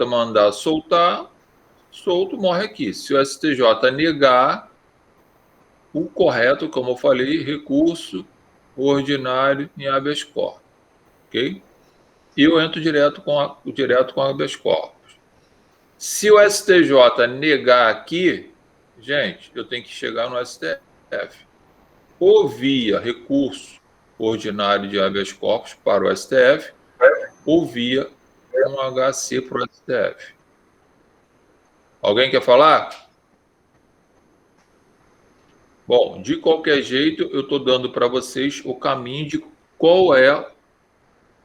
mandar soltar, solto, morre aqui. Se o STJ negar, o correto, como eu falei, recurso ordinário em habeas corpus, ok? E eu entro direto com habeas corpus. Se o STJ negar aqui, gente, eu tenho que chegar no STF. Ou via recurso ordinário de habeas corpus para o STF, ou via um HC para o STF. Alguém quer falar? Bom, de qualquer jeito, eu estou dando para vocês o caminho de qual é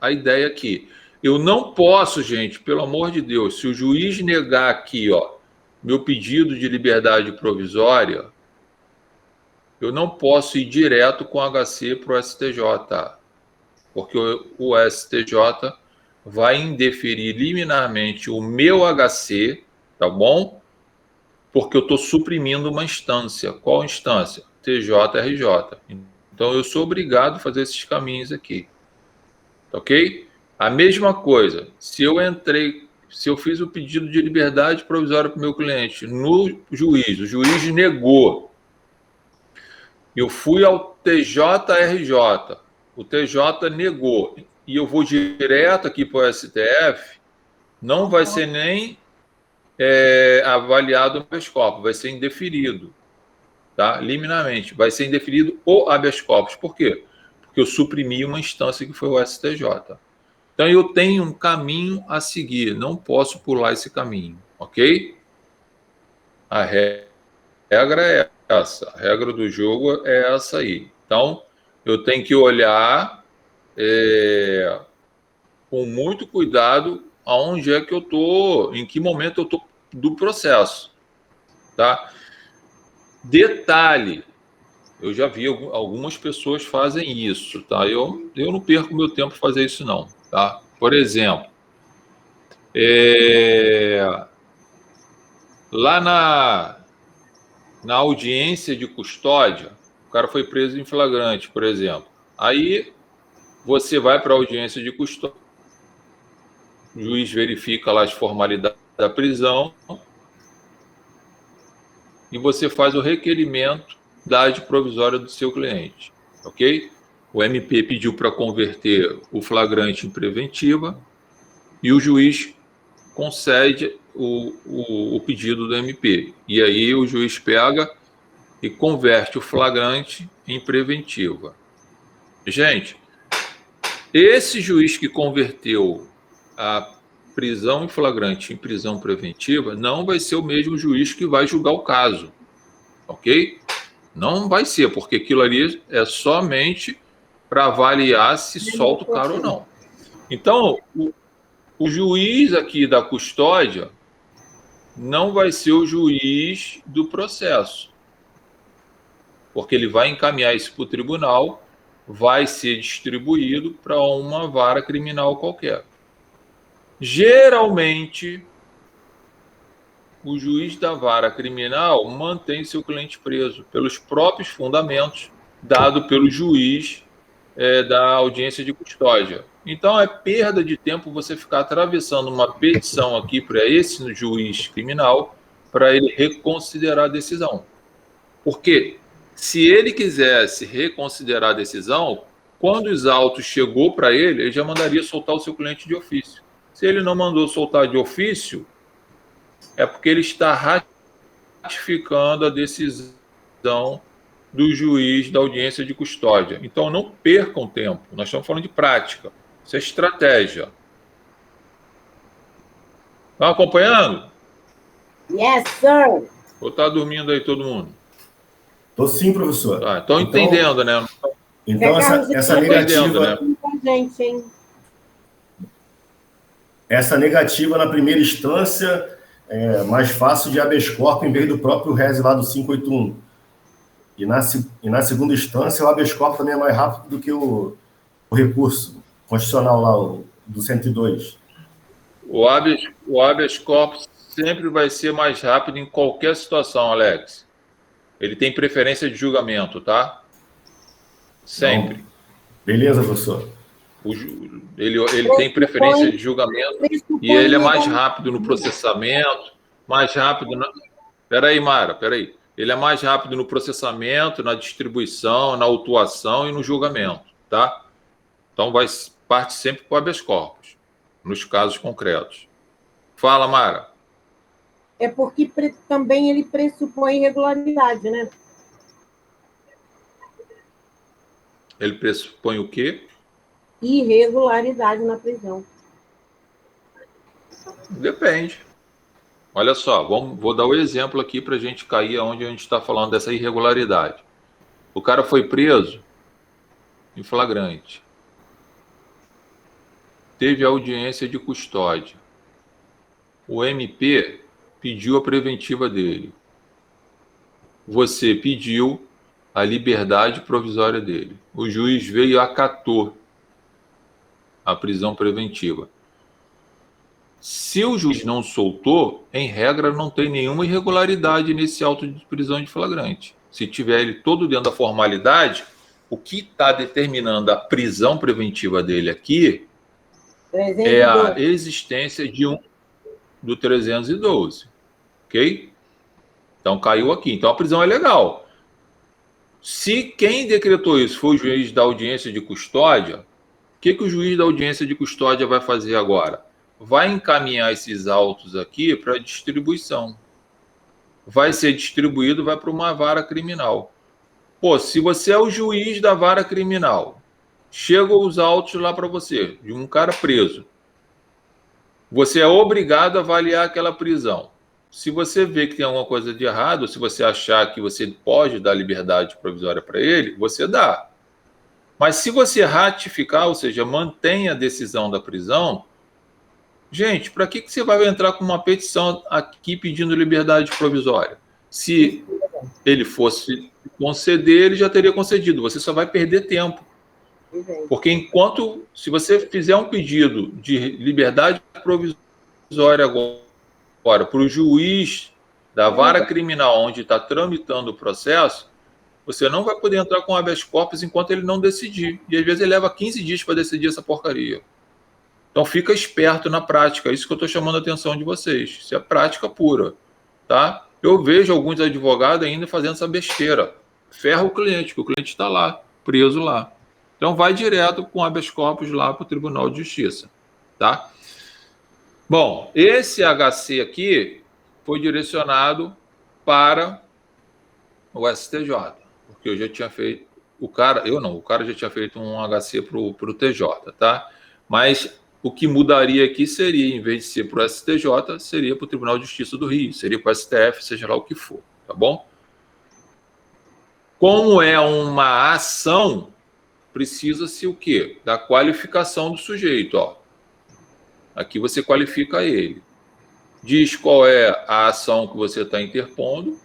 a ideia aqui. Eu não posso, gente, pelo amor de Deus, se o juiz negar aqui, ó, meu pedido de liberdade provisória, eu não posso ir direto com HC para o STJ, porque o STJ vai indeferir liminarmente o meu HC, tá bom? Porque eu estou suprimindo uma instância. Qual instância? TJRJ. Então, eu sou obrigado a fazer esses caminhos aqui. Ok? A mesma coisa, se eu fiz o pedido de liberdade provisória para o meu cliente no juiz, o juiz negou. Eu fui ao TJRJ, o TJ negou, e eu vou direto aqui para o STF, não vai ser nem avaliado o habeas corpus, vai ser indeferido, tá? Liminarmente, vai ser indeferido o habeas corpus. Por quê? Porque eu suprimi uma instância que foi o STJ. Então, eu tenho um caminho a seguir, não posso pular esse caminho, ok? A regra é essa, a regra do jogo é essa aí. Então, eu tenho que olhar com muito cuidado aonde é que eu estou, em que momento eu estou do processo, tá? Detalhe, eu já vi algumas pessoas fazem isso, tá? Eu não perco meu tempo para fazer isso não, tá? Por exemplo, lá na audiência de custódia, o cara foi preso em flagrante, por exemplo. Aí você vai para a audiência de custódia, o juiz verifica lá as formalidades da prisão e você faz o requerimento da idade provisória do seu cliente, ok? O MP pediu para converter o flagrante em preventiva e o juiz concede o pedido do MP. E aí o juiz pega e converte o flagrante em preventiva. Gente, esse juiz que converteu a prisão em flagrante em prisão preventiva não vai ser o mesmo juiz que vai julgar o caso, ok? Não vai ser, porque aquilo ali é somente para avaliar se solta o cara ou não. Então, o juiz aqui da custódia não vai ser o juiz do processo, porque ele vai encaminhar isso para o tribunal, vai ser distribuído para uma vara criminal qualquer. Geralmente, o juiz da vara criminal mantém seu cliente preso pelos próprios fundamentos dado pelo juiz da audiência de custódia. Então, é perda de tempo você ficar atravessando uma petição aqui para esse juiz criminal para ele reconsiderar a decisão. Porque se ele quisesse reconsiderar a decisão, quando os autos chegou para ele, ele já mandaria soltar o seu cliente de ofício. Se ele não mandou soltar de ofício, é porque ele está ratificando a decisão do juiz da audiência de custódia. Então, não percam tempo. Nós estamos falando de prática. Isso é estratégia. Estão acompanhando? Yes, sir. Ou está dormindo aí todo mundo? Estou sim, professor. Tá, estão entendendo, né? Então, essa negativa... Essa negativa na primeira instância é mais fácil de habeas corpus em vez do próprio res lá do 581. E na segunda instância, o habeas corpus também é mais rápido do que o recurso constitucional lá, do 102. O habeas corpus sempre vai ser mais rápido em qualquer situação, Alex. Ele tem preferência de julgamento, tá? Sempre. Então, beleza, professor. Ele tem preferência de julgamento e ele é mais rápido no processamento, mais rápido na... Peraí, Mara, peraí. Ele é mais rápido no processamento, na distribuição, na autuação e no julgamento, tá? Então, parte sempre para o habeas corpus, nos casos concretos. Fala, Mara. É porque também ele pressupõe irregularidade, né? Ele pressupõe o quê? Irregularidade na prisão. Depende. Olha só, vou dar o exemplo aqui para a gente cair onde a gente está falando dessa irregularidade. O cara foi preso em flagrante. Teve audiência de custódia. O MP pediu a preventiva dele. Você pediu a liberdade provisória dele. O juiz veio e acatou a prisão preventiva. Se o juiz não soltou, em regra, não tem nenhuma irregularidade nesse auto de prisão de flagrante. Se tiver ele todo dentro da formalidade, o que está determinando a prisão preventiva dele aqui 312. é a existência do 312. Ok? Então caiu aqui. Então a prisão é legal. Se quem decretou isso foi o juiz da audiência de custódia, o que o juiz da audiência de custódia vai fazer agora? Vai encaminhar esses autos aqui para distribuição. Vai ser distribuído, vai para uma vara criminal. Pô, se você é o juiz da vara criminal, chegam os autos lá para você, de um cara preso. Você é obrigado a avaliar aquela prisão. Se você vê que tem alguma coisa de errado, se você achar que você pode dar liberdade provisória para ele, você dá. Mas se você ratificar, ou seja, mantém a decisão da prisão, gente, para que você vai entrar com uma petição aqui pedindo liberdade provisória? Se ele fosse conceder, ele já teria concedido. Você só vai perder tempo. Porque se você fizer um pedido de liberdade provisória agora para o juiz da vara criminal onde está tramitando o processo, você não vai poder entrar com habeas corpus enquanto ele não decidir. E às vezes ele leva 15 dias para decidir essa porcaria. Então fica esperto na prática. Isso que eu estou chamando a atenção de vocês. Isso é prática pura. Tá? Eu vejo alguns advogados ainda fazendo essa besteira. Ferra o cliente, porque o cliente está lá, preso lá. Então vai direto com habeas corpus lá para o Tribunal de Justiça. Tá? Bom, esse HC aqui foi direcionado para o STJ, porque eu já tinha feito, o cara já tinha feito um HC para o TJ, tá? Mas o que mudaria aqui seria, em vez de ser para o STJ, seria para o Tribunal de Justiça do Rio, seria para o STF, seja lá o que for, tá bom? Como é uma ação, precisa-se o quê? Da qualificação do sujeito, ó. Aqui você qualifica ele. Diz qual é a ação que você está interpondo,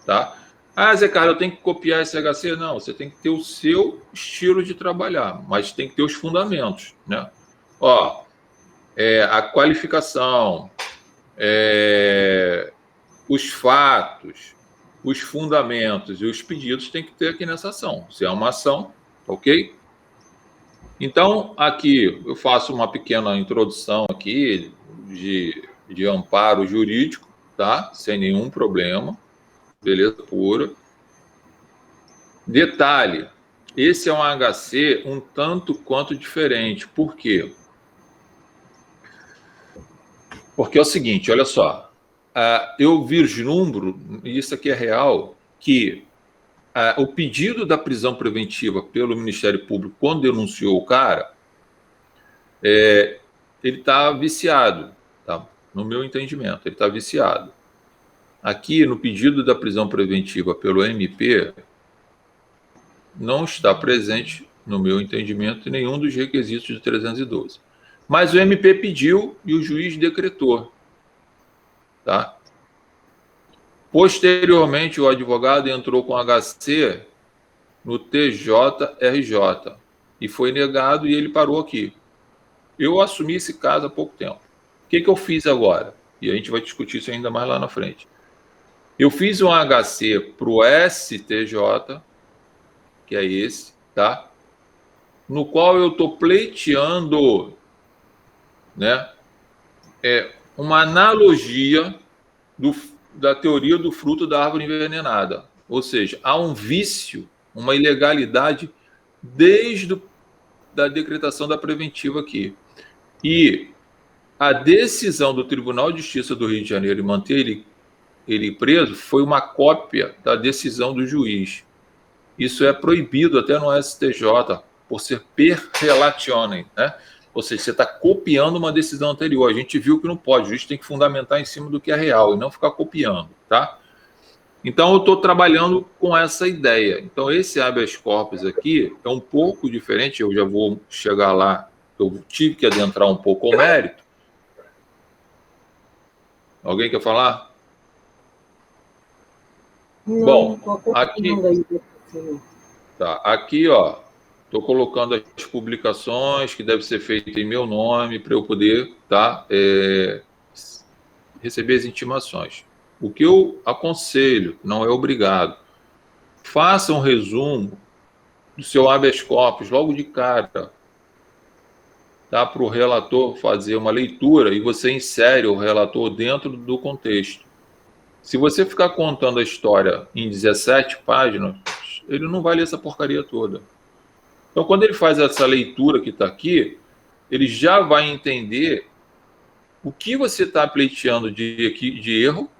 tá? Ah, Zé Carlos, eu tenho que copiar esse HC? Não, você tem que ter o seu estilo de trabalhar, mas tem que ter os fundamentos, né? Ó, a qualificação, os fatos, os fundamentos e os pedidos tem que ter aqui nessa ação. Se é uma ação, ok? Então, aqui eu faço uma pequena introdução aqui de amparo jurídico, tá? Sem nenhum problema, beleza pura. Detalhe, esse é um HC um tanto quanto diferente. Por quê? Porque é o seguinte, olha só, eu vislumbro, e isso aqui é real, que o pedido da prisão preventiva pelo Ministério Público, quando denunciou o cara, ele está viciado, tá? No meu entendimento, ele está viciado. Aqui, no pedido da prisão preventiva pelo MP, não está presente, no meu entendimento, nenhum dos requisitos de 312. Mas o MP pediu e o juiz decretou, tá? Posteriormente, o advogado entrou com HC no TJRJ e foi negado e ele parou aqui. Eu assumi esse caso há pouco tempo. O que eu fiz agora? E a gente vai discutir isso ainda mais lá na frente. Eu fiz um HC para o STJ, que é esse, tá? no qual eu estou pleiteando, né, uma analogia da teoria do fruto da árvore envenenada. Ou seja, há um vício, uma ilegalidade desde a decretação da preventiva aqui. E a decisão do Tribunal de Justiça do Rio de Janeiro em manter ele preso foi uma cópia da decisão do juiz. Isso é proibido até no STJ, por ser per relationem, né? Ou seja, você está copiando uma decisão anterior. A gente viu que não pode, o juiz tem que fundamentar em cima do que é real e não ficar copiando, tá? Então, eu estou trabalhando com essa ideia. Então, esse habeas corpus aqui é um pouco diferente, eu já vou chegar lá, eu tive que adentrar um pouco ao mérito. Alguém quer falar? Não, bom, aqui, ó, estou colocando as publicações que devem ser feitas em meu nome para eu poder, tá, receber as intimações. O que eu aconselho, não é obrigado, faça um resumo do seu habeas corpus logo de cara, tá, para o relator fazer uma leitura e você insere o relator dentro do contexto. Se você ficar contando a história em 17 páginas, ele não vai ler essa porcaria toda. Então, quando ele faz essa leitura que está aqui, ele já vai entender o que você está pleiteando de erro,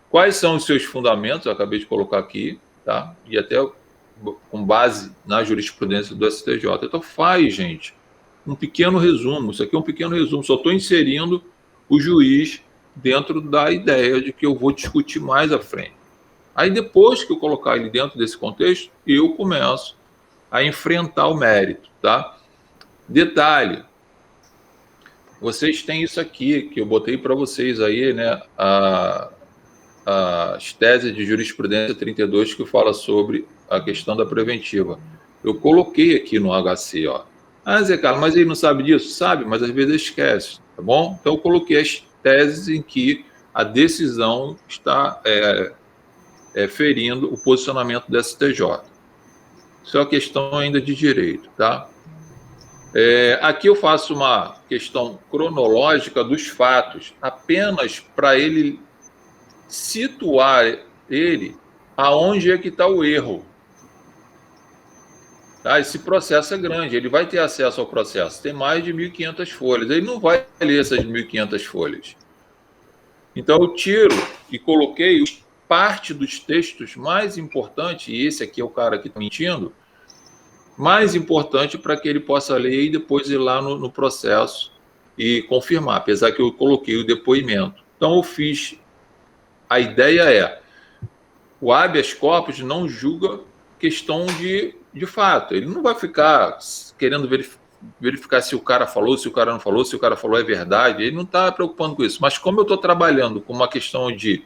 quais são os seus fundamentos, eu acabei de colocar aqui, tá? E até com base na jurisprudência do STJ. Então, faz, gente, um pequeno resumo. Isso aqui é um pequeno resumo. Só estou inserindo o juiz dentro da ideia de que eu vou discutir mais à frente. Aí, depois que eu colocar ele dentro desse contexto, eu começo a enfrentar o mérito, tá? Detalhe, vocês têm isso aqui, que eu botei para vocês aí, né? As teses de jurisprudência 32, que fala sobre a questão da preventiva. Eu coloquei aqui no HC, ó. Ah, Zé Carlos, mas ele não sabe disso? Sabe, mas às vezes esquece, tá bom? Então, eu coloquei as teses em que a decisão está ferindo o posicionamento do STJ. Isso é uma questão ainda de direito, tá? Aqui eu faço uma questão cronológica dos fatos, apenas para ele situar ele aonde é que está o erro. Tá? Esse processo é grande, ele vai ter acesso ao processo, tem mais de 1.500 folhas, ele não vai ler essas 1.500 folhas. Então eu tiro e coloquei parte dos textos mais importantes, e esse aqui é o cara que está mentindo, mais importante para que ele possa ler e depois ir lá no processo e confirmar, apesar que eu coloquei o depoimento. Então eu fiz, a ideia o habeas corpus não julga questão de fato, ele não vai ficar querendo verificar se o cara falou, se o cara não falou, se o cara falou é verdade, ele não está preocupando com isso, mas como eu estou trabalhando com uma questão de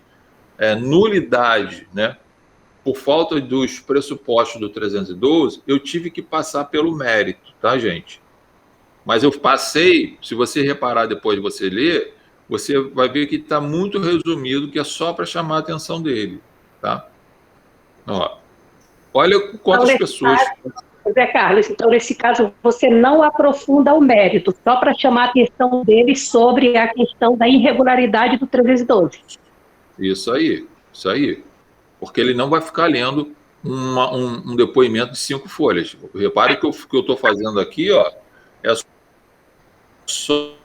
nulidade, né, por falta dos pressupostos do 312, eu tive que passar pelo mérito, tá, gente? Mas eu passei, se você reparar depois de você ler, você vai ver que está muito resumido, que é só para chamar a atenção dele, tá? Ó, olha quantas pessoas... Zé Carlos, então nesse caso você não aprofunda o mérito, só para chamar a atenção dele sobre a questão da irregularidade do 312. Isso aí. Porque ele não vai ficar lendo um depoimento de 5 folhas. Repare que o que eu estou fazendo aqui, ó, é só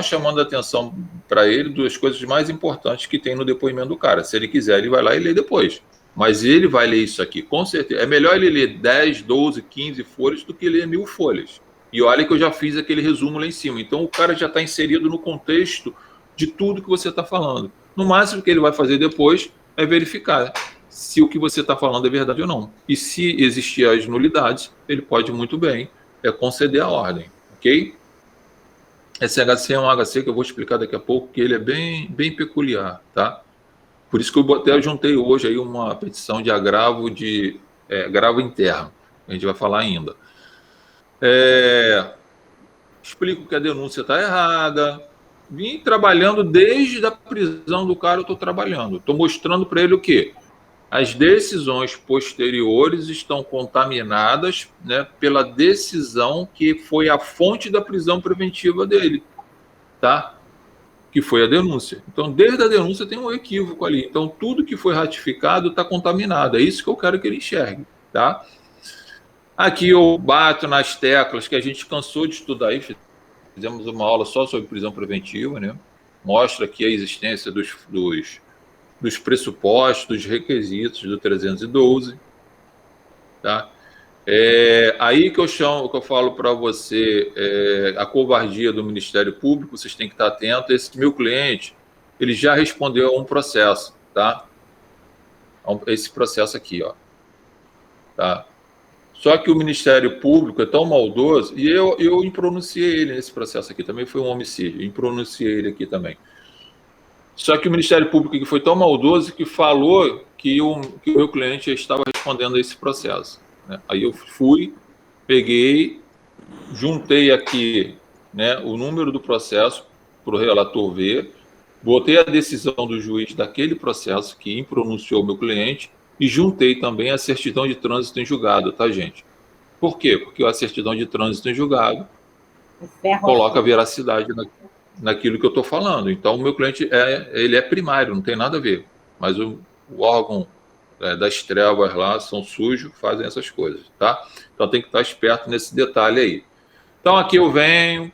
chamando a atenção para ele das coisas mais importantes que tem no depoimento do cara. Se ele quiser, ele vai lá e lê depois. Mas ele vai ler isso aqui, com certeza. É melhor ele ler 10, 12, 15 folhas do que ler 1.000 folhas. E olha que eu já fiz aquele resumo lá em cima. Então, o cara já está inserido no contexto de tudo que você está falando. No máximo que ele vai fazer depois é verificar se o que você está falando é verdade ou não. E se existir as nulidades, ele pode muito bem conceder a ordem, ok? Esse HC é um HC que eu vou explicar daqui a pouco, que ele é bem peculiar, tá? Por isso que eu até juntei hoje aí uma petição de agravo agravo interno. A gente vai falar ainda. Explico que a denúncia está errada. Vim trabalhando desde a prisão do cara, eu estou trabalhando. Estou mostrando para ele o quê? as decisões posteriores estão contaminadas, né, pela decisão que foi a fonte da prisão preventiva dele, tá? Que foi a denúncia. Então, desde a denúncia tem um equívoco ali. Então, tudo que foi ratificado está contaminado. É isso que eu quero que ele enxergue, tá? Aqui eu bato nas teclas que a gente cansou de estudar aí, fizemos uma aula só sobre prisão preventiva, né? Mostra aqui a existência dos pressupostos, dos requisitos do 312, tá? Aí que eu falo para você, a covardia do Ministério Público, vocês têm que estar atentos. Esse meu cliente, ele já respondeu a um processo, tá? Esse processo aqui, ó, tá? Só que o Ministério Público é tão maldoso, e eu impronunciei ele nesse processo aqui, também foi um homicídio, impronunciei ele aqui também. Só que o Ministério Público aqui foi tão maldoso que falou que o meu cliente estava respondendo a esse processo, né? Aí eu fui, peguei, juntei aqui, né, o número do processo para o relator ver, botei a decisão do juiz daquele processo que impronunciou o meu cliente e juntei também a certidão de trânsito em julgado, tá, gente? Por quê? Porque a certidão de trânsito em julgado coloca a veracidade naquilo que eu estou falando. Então, o meu cliente ele é primário, não tem nada a ver. Mas o órgão das trevas lá são sujos, fazem essas coisas, tá? Então, tem que estar esperto nesse detalhe aí. Então, aqui eu venho,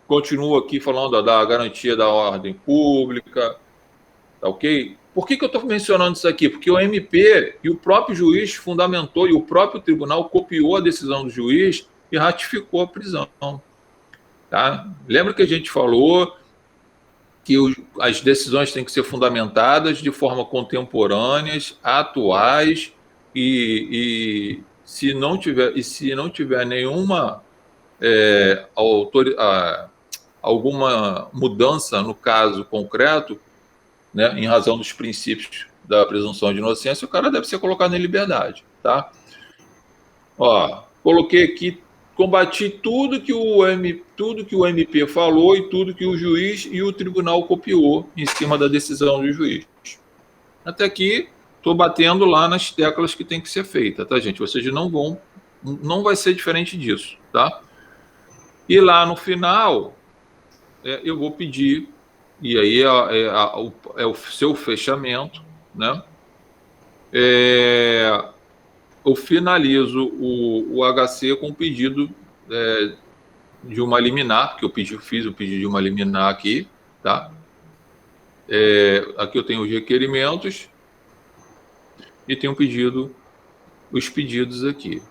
continuo aqui falando da garantia da ordem pública, tá ok? Por que eu estou mencionando isso aqui? Porque o MP e o próprio juiz fundamentou, e o próprio tribunal copiou a decisão do juiz e ratificou a prisão. Tá? Lembra que a gente falou que as decisões têm que ser fundamentadas de forma contemporâneas, atuais, e se não tiver nenhuma alguma mudança no caso concreto, né, em razão dos princípios da presunção de inocência, o cara deve ser colocado em liberdade, tá? Ó, coloquei aqui, combati tudo que o MP falou e tudo que o juiz e o tribunal copiou em cima da decisão do juiz. Até aqui, estou batendo lá nas teclas que tem que ser feita, tá, gente? Vocês não vai ser diferente disso, tá? E lá no final, eu vou pedir, e aí é o seu fechamento, né? Eu finalizo o HC com o pedido de uma liminar, porque fiz o pedido de uma liminar aqui, tá? Aqui eu tenho os requerimentos e tenho os pedidos aqui.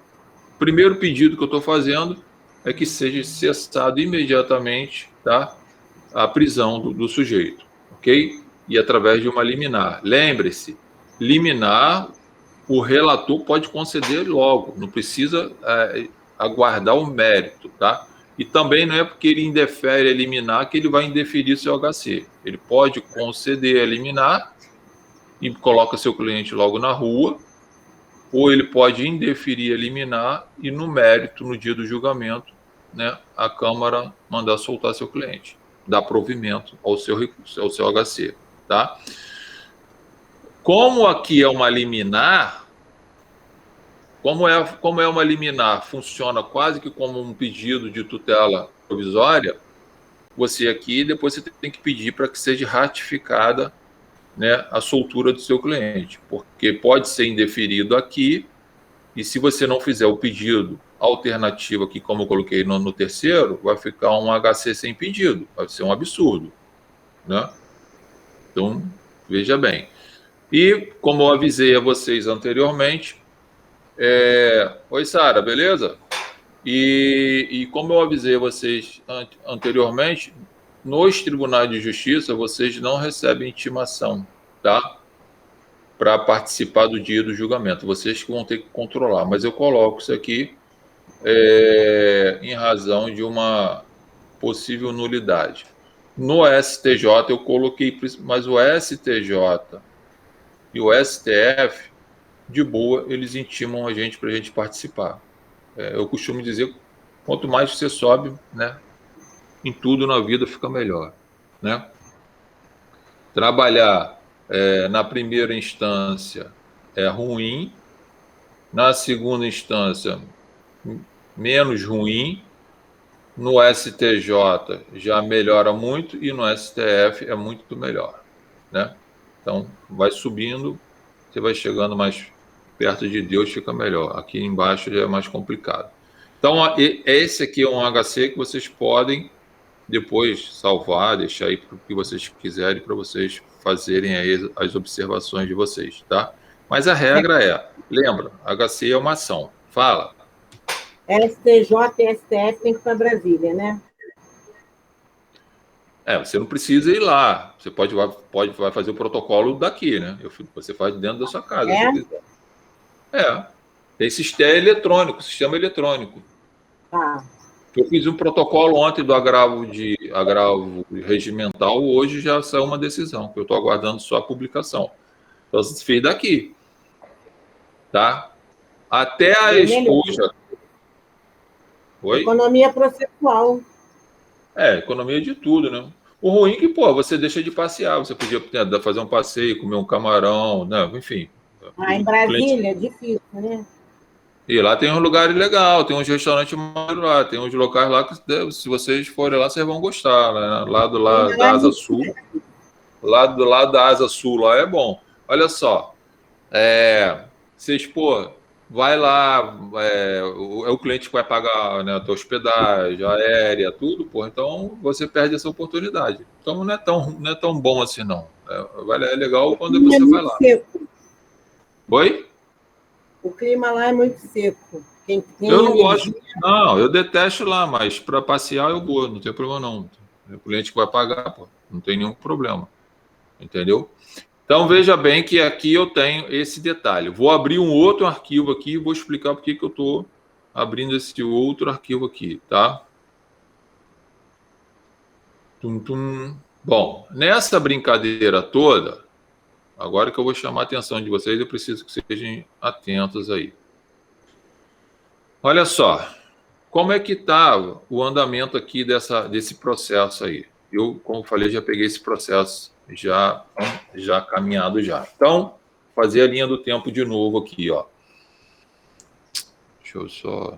O primeiro pedido que eu estou fazendo é que seja cessado imediatamente, tá, a prisão do sujeito, ok? E através de uma liminar. Lembre-se, liminar, o relator pode conceder logo, não precisa aguardar o mérito, tá? E também não é porque ele indefere a liminar que ele vai indeferir seu HC. Ele pode conceder a liminar e coloca seu cliente logo na rua, ou ele pode indeferir a liminar e no mérito, no dia do julgamento, né, a Câmara mandar soltar seu cliente, dar provimento ao seu recurso, ao seu HC, tá? Como aqui é uma liminar, como é uma liminar, funciona quase que como um pedido de tutela provisória, você aqui, depois você tem que pedir para que seja ratificada, né, a soltura do seu cliente, porque pode ser indeferido aqui, e se você não fizer o pedido alternativo aqui, como eu coloquei no terceiro, vai ficar um HC sem pedido, vai ser um absurdo, né? Então, veja bem. E, como eu avisei a vocês anteriormente, oi, Sara, beleza? E como eu avisei a vocês anteriormente, nos tribunais de justiça, vocês não recebem intimação, tá? Para participar do dia do julgamento. Vocês que vão ter que controlar. Mas eu coloco isso aqui em razão de uma possível nulidade. No STJ eu coloquei, mas o STJ e o STF, de boa, eles intimam a gente para a gente participar. Eu costumo dizer, quanto mais você sobe, né, em tudo na vida fica melhor, né? Trabalhar na primeira instância é ruim, na segunda instância, menos ruim, no STJ já melhora muito e no STF é muito melhor, né? Então, vai subindo, você vai chegando mais perto de Deus, fica melhor. Aqui embaixo já é mais complicado. Então, esse aqui é um HC que vocês podem depois salvar, deixar aí para o que vocês quiserem, para vocês fazerem aí as observações de vocês, tá? Mas a regra é, lembra, HC é uma ação. Fala. STJ e STF tem que ir para Brasília, né? Você não precisa ir lá. Você vai fazer o protocolo daqui, né? Você faz dentro da sua casa, se quiser. Tem sistema eletrônico. Tá. Eu fiz um protocolo ontem do agravo regimental, hoje já saiu uma decisão, que eu estou aguardando só a publicação. Então, você fez daqui. Tá? Até a esposa. Oi? Economia processual. Economia de tudo, né? O ruim é que, pô, você deixa de passear, você podia fazer um passeio, comer um camarão, né? Enfim. Em Brasília é difícil, né? E lá tem uns lugares legais, tem uns restaurantes lá, tem uns locais lá que, se vocês forem lá, vocês vão gostar, né? Lá do lado da Asa Sul. Lá do lado da Asa Sul, lá é bom. Olha só, vocês, pô, vai lá, o cliente que vai pagar, né, a tua hospedagem, aérea, tudo, pô, então você perde essa oportunidade. Então não é tão bom assim, não. É legal quando você vai lá. Seco. Oi? O clima lá é muito seco. Eu não gosto. Não, eu detesto lá, mas para passear eu vou, não tem problema não. O cliente que vai pagar, pô, não tem nenhum problema. Entendeu? Então veja bem que aqui eu tenho esse detalhe. Vou abrir um outro arquivo aqui e vou explicar por que eu estou abrindo esse outro arquivo aqui, tá? Bom, nessa brincadeira toda, agora que eu vou chamar a atenção de vocês, eu preciso que sejam atentos aí. Olha só, como é que está o andamento aqui desse processo aí? Eu, como falei, já peguei esse processo já caminhado já. Então, fazer a linha do tempo de novo aqui, ó. Deixa eu só...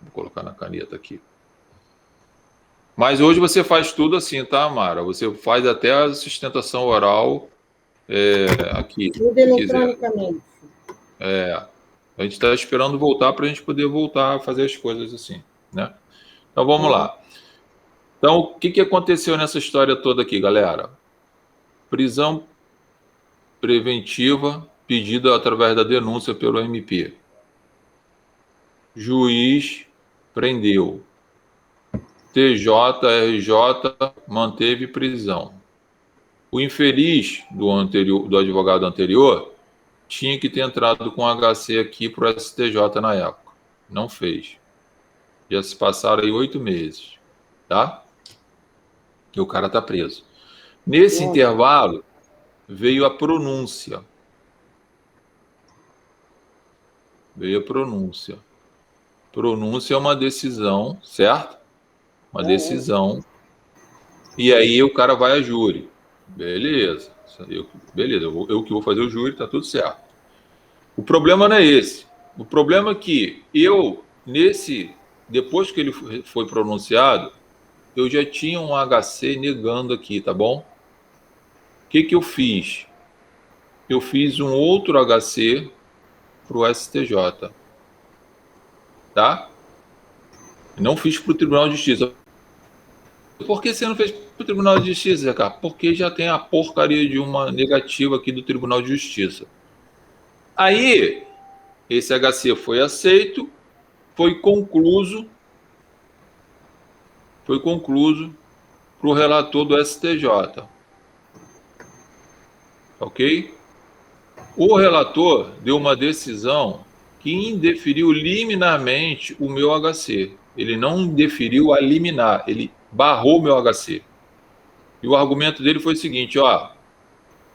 Vou colocar na caneta aqui. Mas hoje você faz tudo assim, tá, Mara? Você faz até a sustentação oral aqui. Tudo eletronicamente. A gente está esperando voltar para a gente poder voltar a fazer as coisas assim, né? Então, vamos lá. Então, o que aconteceu nessa história toda aqui, galera? Prisão preventiva pedida através da denúncia pelo MP. Juiz prendeu. TJRJ manteve prisão. O infeliz do advogado anterior tinha que ter entrado com HC aqui para o STJ na época. Não fez. Já se passaram aí 8 meses. Tá? Que o cara está preso. Nesse intervalo, veio a pronúncia. Pronúncia é uma decisão, certo? Uma decisão. E aí o cara vai a júri. Beleza. Eu que vou fazer o júri, tá tudo certo. O problema não é esse. O problema é que depois que ele foi pronunciado, eu já tinha um HC negando aqui, tá bom? O que eu fiz? Eu fiz um outro HC para o STJ. Tá? Não fiz para o Tribunal de Justiça. Por que você não fez para o Tribunal de Justiça, cara? Porque já tem a porcaria de uma negativa aqui do Tribunal de Justiça. Aí, esse HC foi aceito, foi concluso para o relator do STJ. Ok? O relator deu uma decisão que indeferiu liminarmente o meu HC. Ele não indeferiu a liminar, ele barrou o meu HC. E o argumento dele foi o seguinte, ó,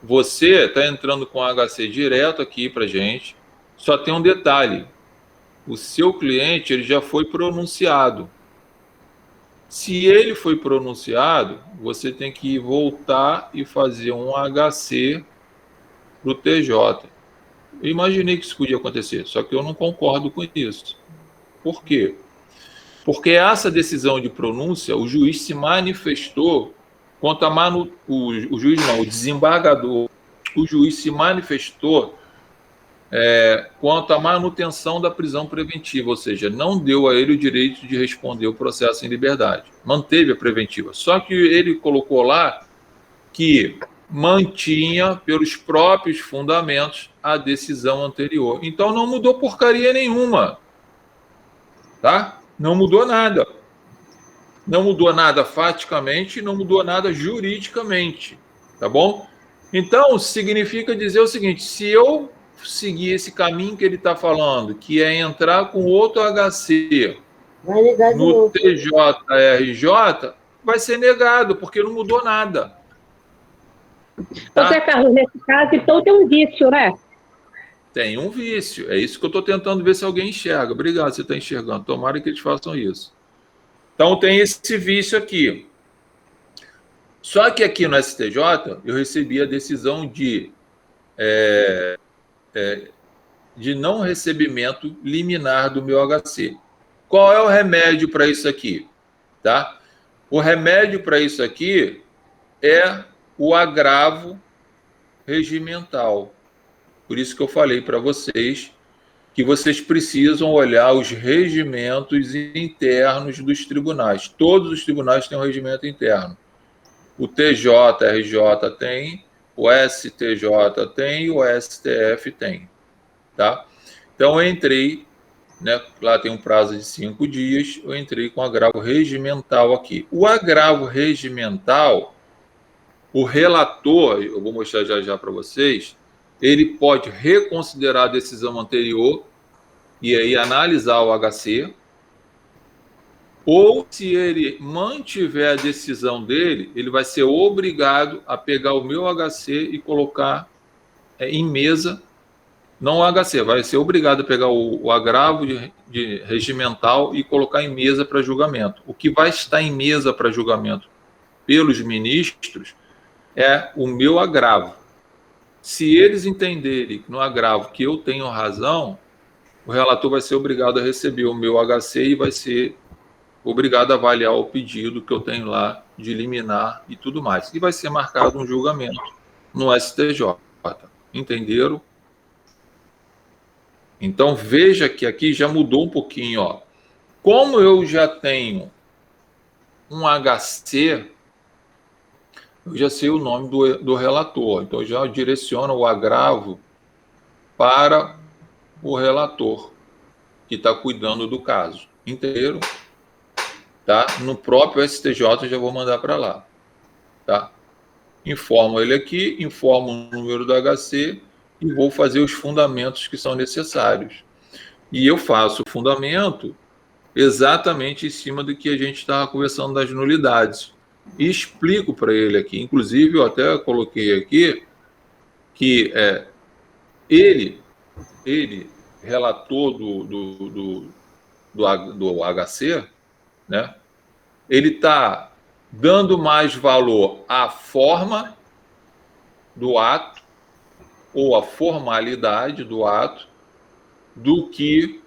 você está entrando com HC direto aqui para gente, só tem um detalhe, o seu cliente ele já foi pronunciado. Se ele foi pronunciado, você tem que voltar e fazer um HC para o TJ. Eu imaginei que isso podia acontecer, só que eu não concordo com isso. Por quê? Porque essa decisão de pronúncia, o juiz se manifestou contra o juiz não, o desembargador, o juiz se manifestou quanto à manutenção da prisão preventiva, ou seja, não deu a ele o direito de responder o processo em liberdade, manteve a preventiva. Só que ele colocou lá que mantinha, pelos próprios fundamentos, a decisão anterior. Então não mudou porcaria nenhuma, tá? Não mudou nada. Não mudou nada faticamente, não mudou nada juridicamente, tá bom? Então, significa dizer o seguinte, se eu seguir esse caminho que ele está falando, que é entrar com outro HC Vai negar de no novo. TJRJ, vai ser negado, porque não mudou nada. Tá? Zé Carlos, nesse caso, então tem um vício, né? Tem um vício. É isso que eu estou tentando ver se alguém enxerga. Obrigado, você está enxergando. Tomara que eles façam isso. Então, tem esse vício aqui. Só que aqui no STJ, eu recebi a decisão de não recebimento liminar do meu HC. Qual é o remédio para isso aqui? Tá? O remédio para isso aqui é o agravo regimental. Por isso que eu falei para vocês que vocês precisam olhar os regimentos internos dos tribunais. Todos os tribunais têm um regimento interno. O TJRJ tem, o STJ tem e o STF tem. Tá? Então, eu entrei, né, lá tem um prazo de 5 dias, eu entrei com agravo regimental aqui. O agravo regimental, o relator, eu vou mostrar já para vocês, ele pode reconsiderar a decisão anterior e aí analisar o HC, ou se ele mantiver a decisão dele, ele vai ser obrigado a pegar o meu HC e colocar em mesa, não o HC, vai ser obrigado a pegar o agravo de regimental e colocar em mesa para julgamento. O que vai estar em mesa para julgamento pelos ministros é o meu agravo. Se eles entenderem no agravo que eu tenho razão, o relator vai ser obrigado a receber o meu HC e vai ser obrigado a avaliar o pedido que eu tenho lá de liminar e tudo mais. E vai ser marcado um julgamento no STJ. Entenderam? Então, veja que aqui já mudou um pouquinho. Ó. Como eu já tenho um HC, eu já sei o nome do relator. Então, eu já direciono o agravo para o relator que está cuidando do caso. Entenderam? Tá? No próprio STJ, eu já vou mandar para lá. Tá? Informo ele aqui, informo o número do HC e vou fazer os fundamentos que são necessários. E eu faço o fundamento exatamente em cima do que a gente estava conversando das nulidades. E explico para ele aqui. Inclusive, eu até coloquei aqui que ele relator do HC, né? Ele está dando mais valor à forma do ato ou à formalidade do ato do que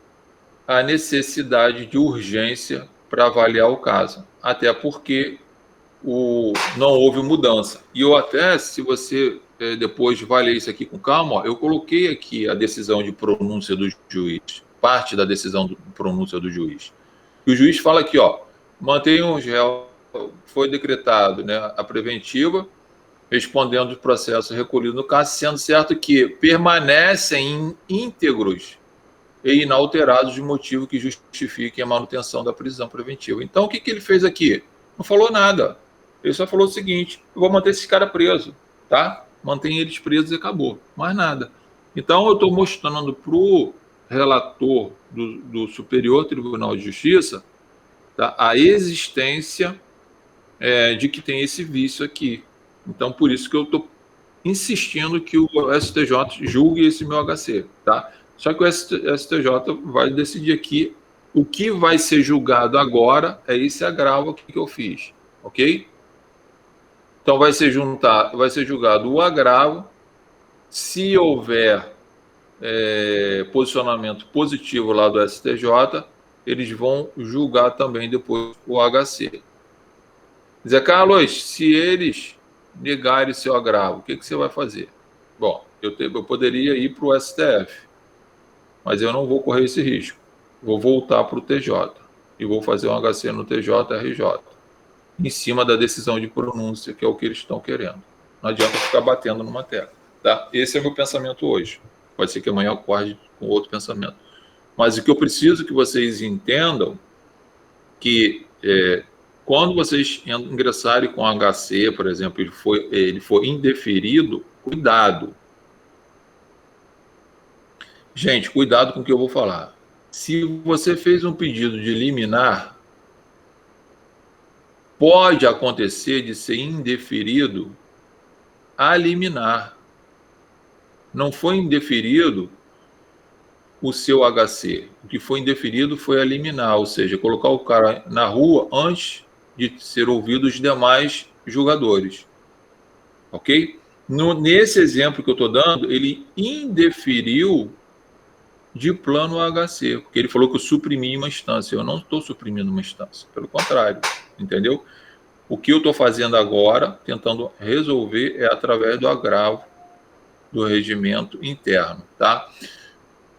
a necessidade de urgência para avaliar o caso. Até porque não houve mudança. E eu até, se você depois vai ler isso aqui com calma, ó, eu coloquei aqui a decisão de pronúncia do juiz, parte da decisão de pronúncia do juiz. E o juiz fala aqui, ó, mantém o réu, foi decretado, né, a preventiva, respondendo o processo recolhido no caso, sendo certo que permanecem íntegros e inalterados de motivo que justifiquem a manutenção da prisão preventiva. Então, o que ele fez aqui? Não falou nada. Ele só falou o seguinte, eu vou manter esses caras presos, tá? Mantém eles presos e acabou. Mais nada. Então, eu estou mostrando para o relator do Superior Tribunal de Justiça, tá, a existência de que tem esse vício aqui. Então, por isso que eu estou insistindo que o STJ julgue esse meu HC, tá? Só que o STJ vai decidir aqui o que vai ser julgado agora é esse agravo aqui que eu fiz, ok? Então, vai ser julgado o agravo. Se houver posicionamento positivo lá do STJ, eles vão julgar também depois o HC. Zé Carlos, se eles negarem seu agravo, o que você vai fazer? Bom, eu poderia ir para o STF, mas eu não vou correr esse risco. Vou voltar para o TJ e vou fazer um HC no TJ-RJ, em cima da decisão de pronúncia, que é o que eles estão querendo. Não adianta ficar batendo numa tecla. Tá? Esse é o meu pensamento hoje. Pode ser que amanhã eu acorde com outro pensamento. Mas o que eu preciso que vocês entendam que quando vocês ingressarem com HC, por exemplo, ele for indeferido, cuidado. Gente, cuidado com o que eu vou falar. Se você fez um pedido de liminar, pode acontecer de ser indeferido a liminar. Não foi indeferido o seu HC. O que foi indeferido foi a liminar, ou seja, colocar o cara na rua antes de ser ouvido os demais julgadores. Ok? Nesse exemplo que eu estou dando, ele indeferiu de plano HC, porque ele falou que eu suprimi uma instância. Eu não estou suprimindo uma instância, pelo contrário, entendeu? O que eu estou fazendo agora, tentando resolver, é através do agravo do regimento interno, tá?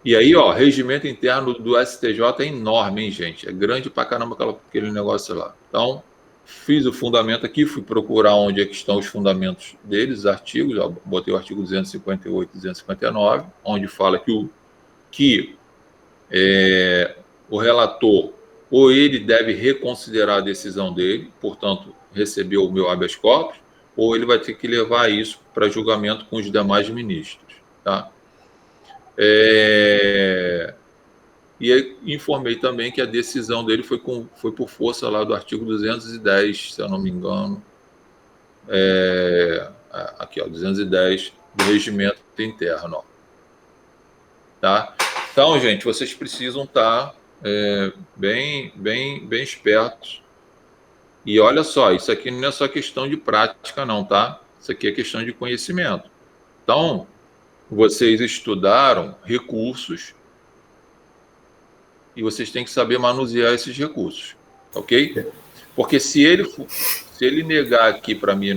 E aí, ó, regimento interno do STJ é enorme, hein, gente? É grande pra caramba aquele negócio lá. Então, fiz o fundamento aqui, fui procurar onde é que estão os fundamentos deles, os artigos, ó, botei o artigo 258 e 259, onde fala que o relator, ou ele deve reconsiderar a decisão dele, portanto, receber o meu habeas corpus, ou ele vai ter que levar isso para julgamento com os demais ministros, tá? E aí, informei também que a decisão dele foi por força lá do artigo 210, se eu não me engano, aqui, ó, 210 do regimento interno, ó. Tá? Então, gente, vocês precisam estar bem espertos. E olha só, isso aqui não é só questão de prática, não, tá? Isso aqui é questão de conhecimento. Então, vocês estudaram recursos e vocês têm que saber manusear esses recursos, ok? Porque se ele negar aqui para mim,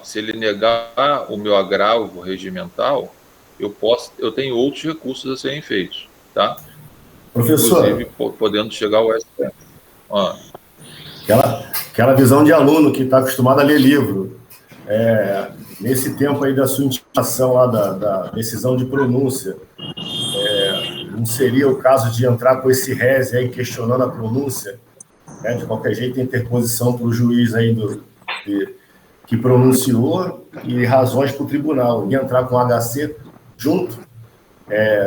se ele negar o meu agravo regimental, eu tenho outros recursos a serem feitos, tá? Professor, inclusive podendo chegar ao STF. Aquela visão de aluno que está acostumado a ler livro. Nesse tempo aí da sua intimação lá da decisão de pronúncia, não seria o caso de entrar com esse reze aí questionando a pronúncia, né? De qualquer jeito, interposição para o juiz aí que pronunciou e razões para o tribunal, e entrar com HC junto?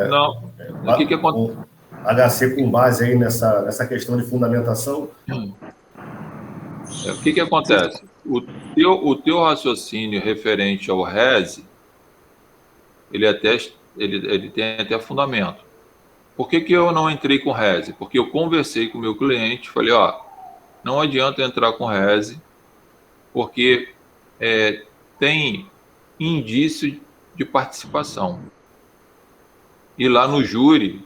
Não. O que acontece? HC com base aí nessa questão de fundamentação? O que acontece? O teu raciocínio referente ao reze, ele tem até fundamento. Por que eu não entrei com reze? Porque eu conversei com o meu cliente, falei, não adianta entrar com reze, porque tem indício de participação. E lá no júri,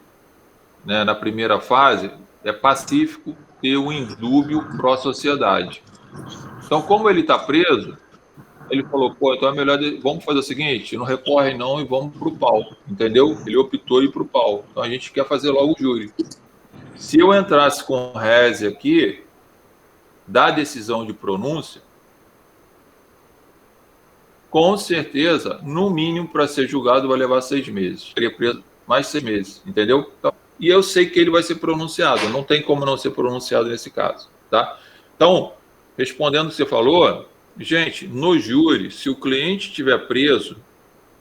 né, na primeira fase, é pacífico ter um indúbio pró-sociedade. Então, como ele está preso, ele falou, então é melhor, vamos fazer o seguinte, não recorre não e vamos para o pau, entendeu? Ele optou ir para o pau. Então, a gente quer fazer logo o júri. Se eu entrasse com reze aqui, da decisão de pronúncia, com certeza, no mínimo, para ser julgado, vai levar 6 meses. Seria preso mais 6 meses, entendeu? Então, e eu sei que ele vai ser pronunciado, não tem como não ser pronunciado nesse caso, tá? Então, respondendo o que você falou, gente, no júri, se o cliente estiver preso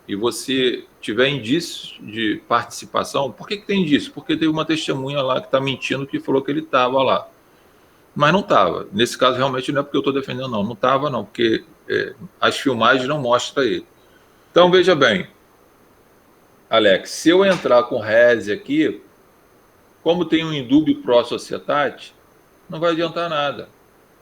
e você tiver indícios de participação, por que tem indício? Porque teve uma testemunha lá que está mentindo que falou que ele estava lá. Mas não estava. Nesse caso, realmente, não é porque eu estou defendendo, não. Não estava, não, porque as filmagens não mostram ele. Então, veja bem, Alex, se eu entrar com reze aqui, como tem um indúbio pró-societate, não vai adiantar nada.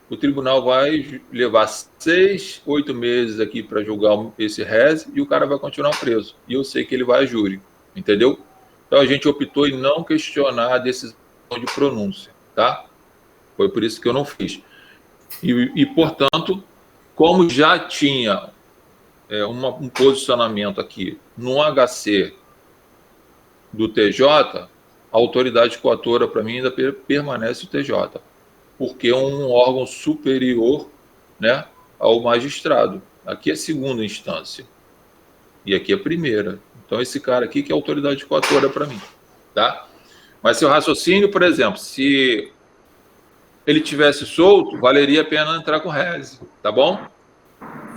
O tribunal vai levar 6, 8 meses aqui para julgar esse reze e o cara vai continuar preso. E eu sei que ele vai a júri, entendeu? Então a gente optou em não questionar a decisão de pronúncia, tá? Foi por isso que eu não fiz. E portanto, como já tinha um posicionamento aqui no HC do TJ, a autoridade coatora para mim ainda permanece o TJ, porque é um órgão superior, né, ao magistrado. Aqui é segunda instância e aqui é primeira. Então esse cara aqui que é autoridade coatora para mim, tá? Mas seu raciocínio, por exemplo, se ele tivesse solto, valeria a pena entrar com reze, tá bom?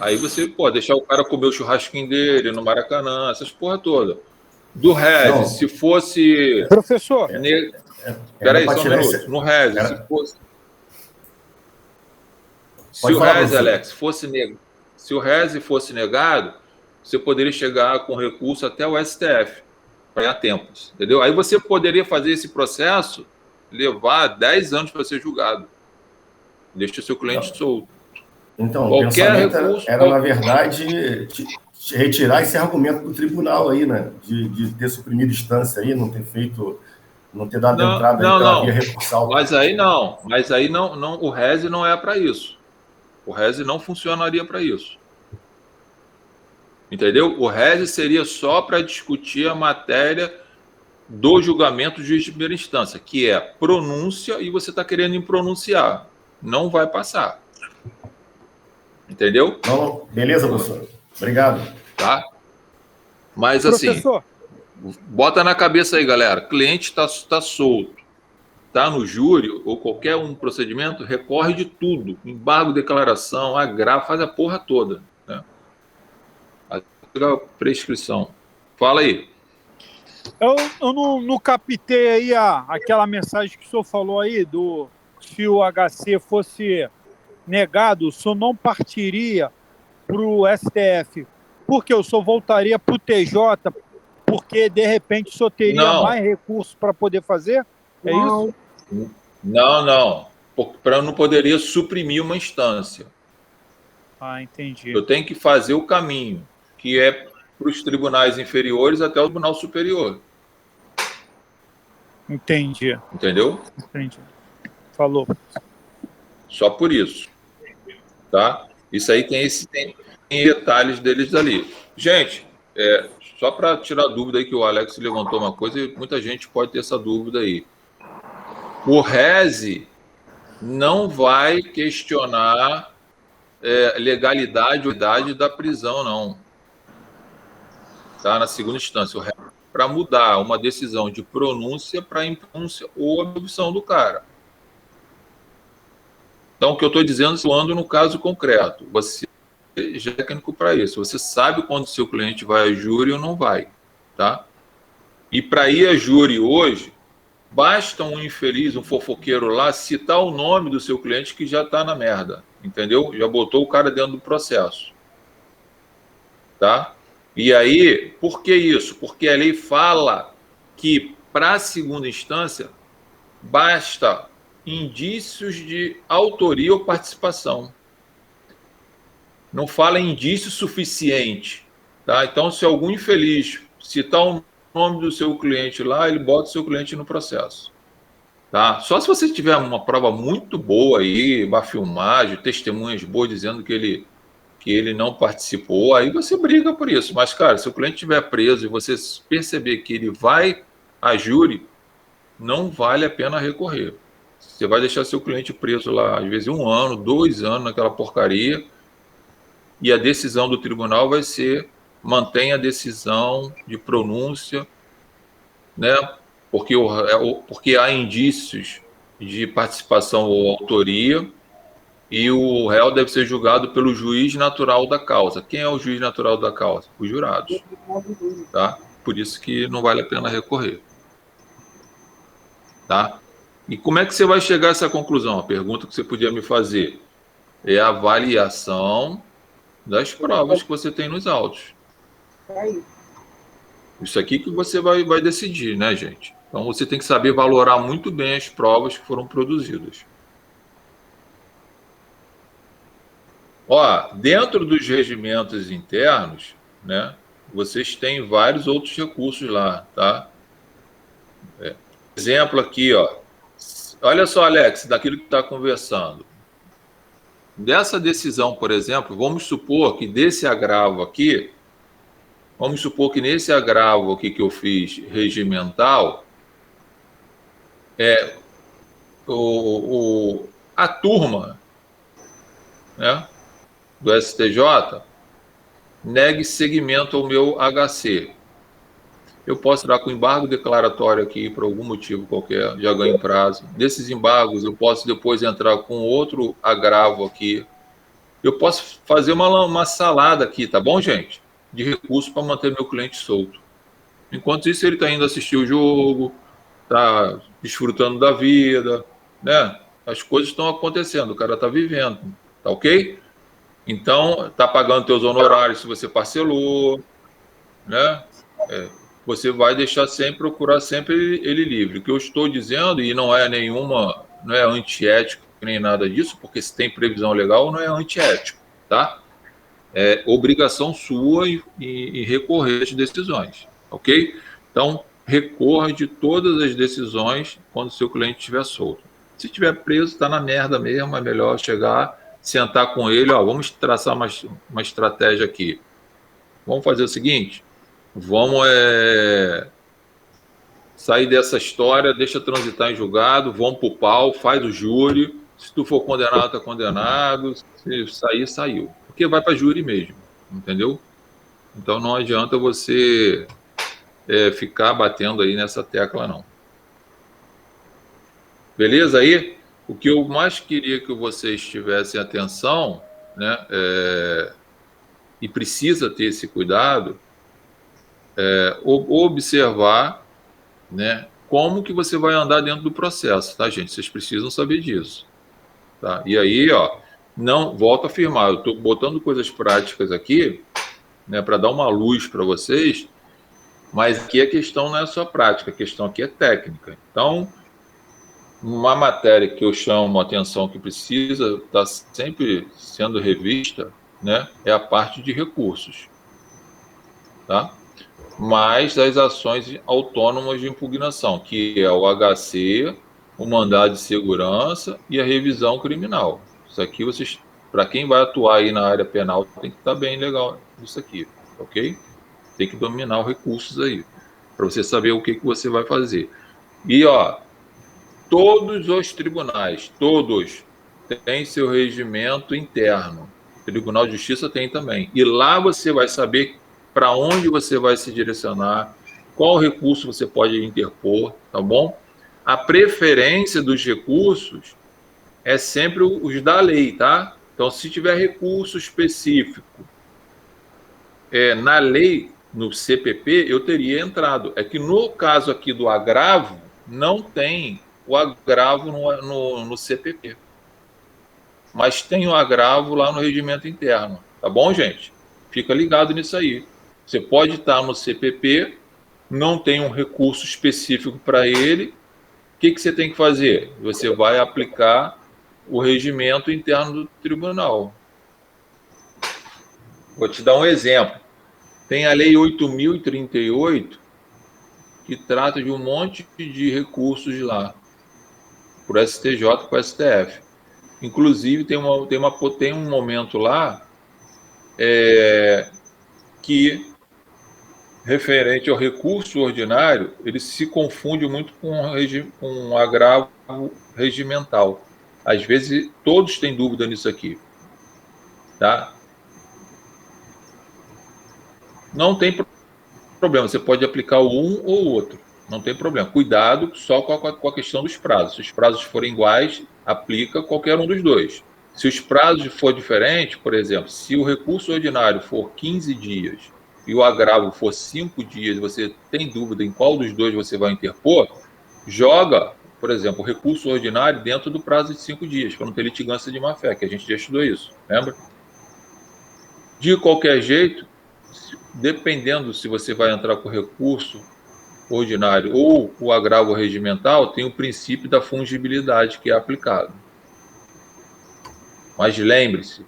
Aí você pode deixar o cara comer o churrasquinho dele no Maracanã, essas porra toda. Do reze, se fosse... Professor. Peraí, só um minuto. No reze, se fosse... Se o reze, Alex, se o reze fosse negado, você poderia chegar com recurso até o STF, para ganhar tempos, entendeu? Aí você poderia fazer esse processo levar 10 anos para ser julgado. Deixa o seu cliente solto. Então, qualquer o pensamento recurso, era na verdade, retirar esse argumento do tribunal aí, né? De ter suprimido instância aí, não ter feito, não ter dado entrada pela via recursal. Mas aí não, o reze não é para isso. O reze não funcionaria para isso. Entendeu? O reze seria só para discutir a matéria do julgamento do juiz de primeira instância, que é pronúncia, e você está querendo impronunciar. Não vai passar. Entendeu? Não, beleza, professor. Obrigado. Tá? Mas Professor. Assim, bota na cabeça aí, galera. Cliente está solto. Está no júri ou qualquer procedimento, recorre de tudo. Embargo, declaração, agravo, faz a porra toda. Né? A prescrição. Fala aí. Eu não captei aí aquela mensagem que o senhor falou aí, se o HC fosse negado, o senhor não partiria para o STF, porque o senhor voltaria para o TJ, porque de repente o senhor teria mais recursos para poder fazer? É isso? Não. Eu não poderia suprimir uma instância. Ah, entendi. Eu tenho que fazer o caminho, que é para os tribunais inferiores até o Tribunal Superior. Entendi. Entendeu? Entendi. Falou. Só por isso. Tá? Isso aí tem detalhes deles dali. Gente, só para tirar dúvida aí, que o Alex levantou uma coisa e muita gente pode ter essa dúvida aí. O reze não vai questionar legalidade ou idade da prisão, não. Tá? Na segunda instância, o reze para mudar uma decisão de pronúncia para impronúncia ou absolvição do cara. Então, o que eu estou dizendo, falando no caso concreto, você já é técnico para isso. Você sabe quando o seu cliente vai a júri ou não vai, tá? E para ir a júri hoje, basta um infeliz, um fofoqueiro lá, citar o nome do seu cliente que já está na merda, entendeu? Já botou o cara dentro do processo, tá? E aí, por que isso? Porque a lei fala que para a segunda instância basta indícios de autoria ou participação. Não fala em indício suficiente, tá? Então, se algum infeliz citar o nome do seu cliente lá, ele bota o seu cliente no processo, tá? Só se você tiver uma prova muito boa aí, uma filmagem, testemunhas boas dizendo que ele não participou, aí você briga por isso. Mas, cara, se o cliente estiver preso e você perceber que ele vai a júri, não vale a pena recorrer. Você vai deixar seu cliente preso lá, às vezes 1 ano, 2 anos naquela porcaria, e a decisão do tribunal vai ser: mantenha a decisão de pronúncia, né? Porque há indícios de participação ou autoria, e o réu deve ser julgado pelo juiz natural da causa. Quem é o juiz natural da causa? Os jurados. Tá? Por isso que não vale a pena recorrer. Tá? E como é que você vai chegar a essa conclusão? A pergunta que você podia me fazer é a avaliação das provas que você tem nos autos. Isso aqui que você vai decidir, né, gente? Então você tem que saber valorar muito bem as provas que foram produzidas. Ó, dentro dos regimentos internos, né, vocês têm vários outros recursos lá, tá? Exemplo aqui, ó. Olha só, Alex, daquilo que está conversando. Dessa decisão, por exemplo, vamos supor que desse agravo aqui, vamos supor que nesse agravo aqui que eu fiz regimental, a turma, né, do STJ negue seguimento ao meu HC. Eu posso dar com embargo declaratório aqui por algum motivo qualquer, já ganho prazo. Desses embargos, eu posso depois entrar com outro agravo aqui. Eu posso fazer uma salada aqui, tá bom, gente? De recursos para manter meu cliente solto. Enquanto isso, ele está indo assistir o jogo, está desfrutando da vida, né? As coisas estão acontecendo, o cara está vivendo, tá ok? Então, está pagando teus honorários se você parcelou, né? Você vai deixar sempre, procurar sempre ele livre. O que eu estou dizendo, e não é não é antiético nem nada disso, porque se tem previsão legal, não é antiético, tá? É obrigação sua em recorrer às decisões, ok? Então, recorra de todas as decisões quando seu cliente estiver solto. Se estiver preso, está na merda mesmo, é melhor chegar, sentar com ele, ó, vamos traçar uma estratégia aqui. Vamos fazer o seguinte, vamos sair dessa história, deixa transitar em julgado, vamos pro pau, faz o júri, se tu for condenado, tá condenado, se sair, saiu. Porque vai para júri mesmo, entendeu? Então não adianta você ficar batendo aí nessa tecla, não. Beleza aí? O que eu mais queria que vocês tivessem atenção, né, e precisa ter esse cuidado, observar, né, como que você vai andar dentro do processo, tá, gente? Vocês precisam saber disso, tá? E aí, ó, não, volto a afirmar, eu estou botando coisas práticas aqui, né, para dar uma luz para vocês, mas aqui a questão não é só prática, a questão aqui é técnica. Então, uma matéria que eu chamo a atenção que precisa estar sempre sendo revista, né, é a parte de recursos, tá? Mais as ações autônomas de impugnação, que é o HC, o mandado de segurança e a revisão criminal. Isso aqui, vocês, para quem vai atuar aí na área penal, tem que estar bem legal isso aqui, ok? Tem que dominar os recursos aí, para você saber o que você vai fazer. E, ó, todos os tribunais, todos, têm seu regimento interno. O Tribunal de Justiça tem também. E lá você vai saber para onde você vai se direcionar, qual recurso você pode interpor, tá bom? A preferência dos recursos é sempre os da lei, tá? Então, se tiver recurso específico na lei, no CPP, eu teria entrado. É que no caso aqui do agravo, não tem o agravo no CPP. Mas tem o agravo lá no regimento interno, tá bom, gente? Fica ligado nisso aí. Você pode estar no CPP, não tem um recurso específico para ele. O que você tem que fazer? Você vai aplicar o regimento interno do tribunal. Vou te dar um exemplo. Tem a Lei 8.038, que trata de um monte de recursos lá, por STJ e por STF. Inclusive, tem um momento lá que, referente ao recurso ordinário, ele se confunde muito com um agravo regimental. Às vezes, todos têm dúvida nisso aqui. Tá? Não tem problema, você pode aplicar um ou outro, não tem problema. Cuidado só com a questão dos prazos. Se os prazos forem iguais, aplica qualquer um dos dois. Se os prazos for diferente, por exemplo, se o recurso ordinário for 15 dias e o agravo for 5 dias, você tem dúvida em qual dos dois você vai interpor, joga, por exemplo, o recurso ordinário dentro do prazo de 5 dias, para não ter litigância de má-fé, que a gente já estudou isso, lembra? De qualquer jeito, dependendo se você vai entrar com o recurso ordinário ou o agravo regimental, tem o princípio da fungibilidade que é aplicado. Mas lembre-se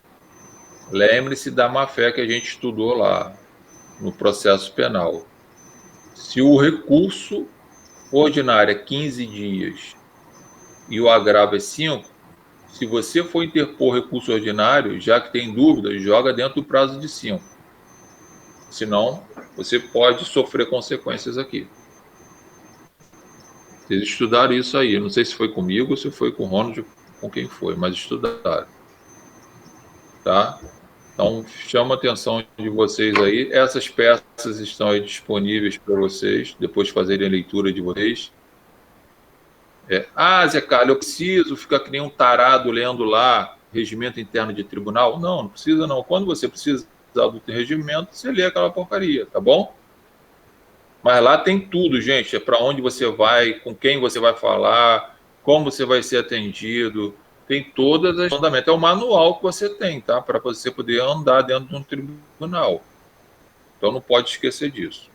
da má-fé que a gente estudou lá. no processo penal. Se o recurso ordinário é 15 dias e o agravo é 5, se você for interpor recurso ordinário, já que tem dúvida, joga dentro do prazo de 5. Senão, você pode sofrer consequências aqui. Vocês estudaram isso aí. Eu não sei se foi comigo ou se foi com o Ronald, com quem foi, mas estudaram. Tá? Então, chama a atenção de vocês aí. Essas peças estão aí disponíveis para vocês, depois de fazerem a leitura de vocês. Zé Carlos, eu preciso ficar que nem um tarado lendo lá regimento interno de tribunal? Não precisa não. Quando você precisa do regimento, você lê aquela porcaria, tá bom? Mas lá tem tudo, gente. É para onde você vai, com quem você vai falar, como você vai ser atendido. Tem todas as fundamentos. É o manual que você tem, tá? Para você poder andar dentro de um tribunal. Então não pode esquecer disso.